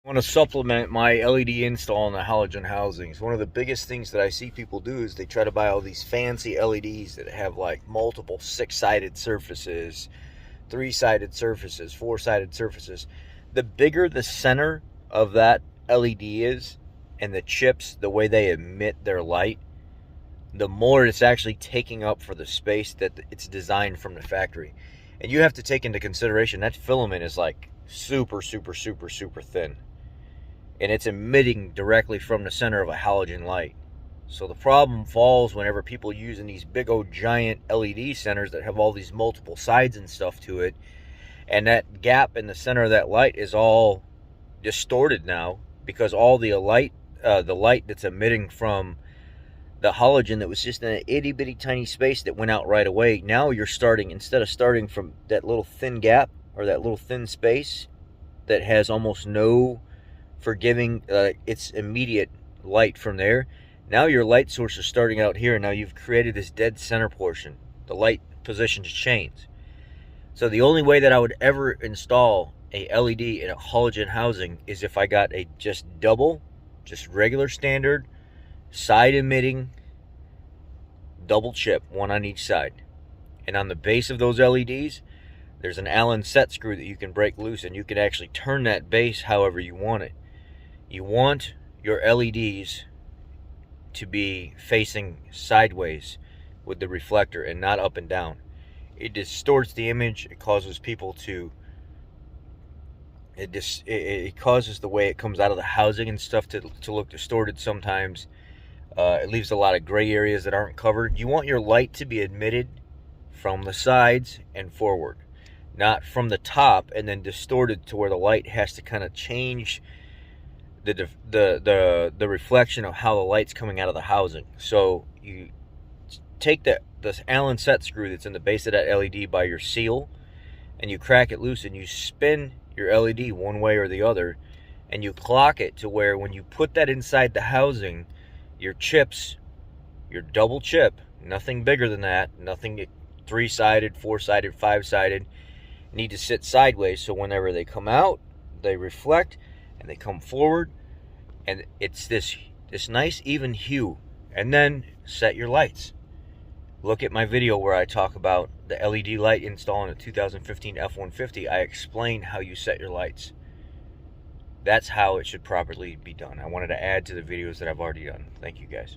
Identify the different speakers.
Speaker 1: I want to supplement my LED install in the halogen housings. One of the biggest things that I see people do is they try to buy all these fancy LEDs that have like multiple six-sided surfaces, three-sided surfaces, four-sided surfaces. The bigger the center of that LED is and the chips, the way they emit their light, the more it's actually taking up for the space that it's designed from the factory. And you have to take into consideration that filament is like super, super, super, super thin. And it's emitting directly from the center of a halogen light. So the problem falls whenever people using these big old giant LED centers that have all these multiple sides and stuff to it, and that gap in the center of that light is all distorted now because all the light that's emitting from the halogen that was just in an itty bitty tiny space that went out right away. Now you're starting, instead of starting from that little thin gap or that little thin space that has almost no forgiving, it's immediate light from there. Now your light source is starting out here. Now you've created this dead center portion. The light positions change. So the only way that I would ever install a LED in a halogen housing is if I got a just regular standard side emitting double chip, one on each side. And on the base of those LEDs, there's an Allen set screw that you can break loose, and you can actually turn that base however you want it. You want your LEDs to be facing sideways with the reflector and not up and down. It distorts the image. It causes people to it causes the way it comes out of the housing and stuff to look distorted sometimes. It leaves a lot of gray areas that aren't covered. You want your light to be emitted from the sides and forward, not from the top and then distorted to where the light has to kind of change the reflection of how the light's coming out of the housing. So you take this Allen set screw that's in the base of that LED by your seal, and you crack it loose, and you spin your LED one way or the other, and you clock it to where when you put that inside the housing, your chips, your double chip, nothing bigger than that, nothing three-sided, four-sided, five-sided, need to sit sideways, so whenever they come out, they reflect and they come forward, and it's this nice even hue. And then set your lights. Look at my video where I talk about the LED light install in a 2015 F-150. I explain how you set your lights. That's how it should properly be done. I wanted to add to the videos that I've already done. Thank you guys.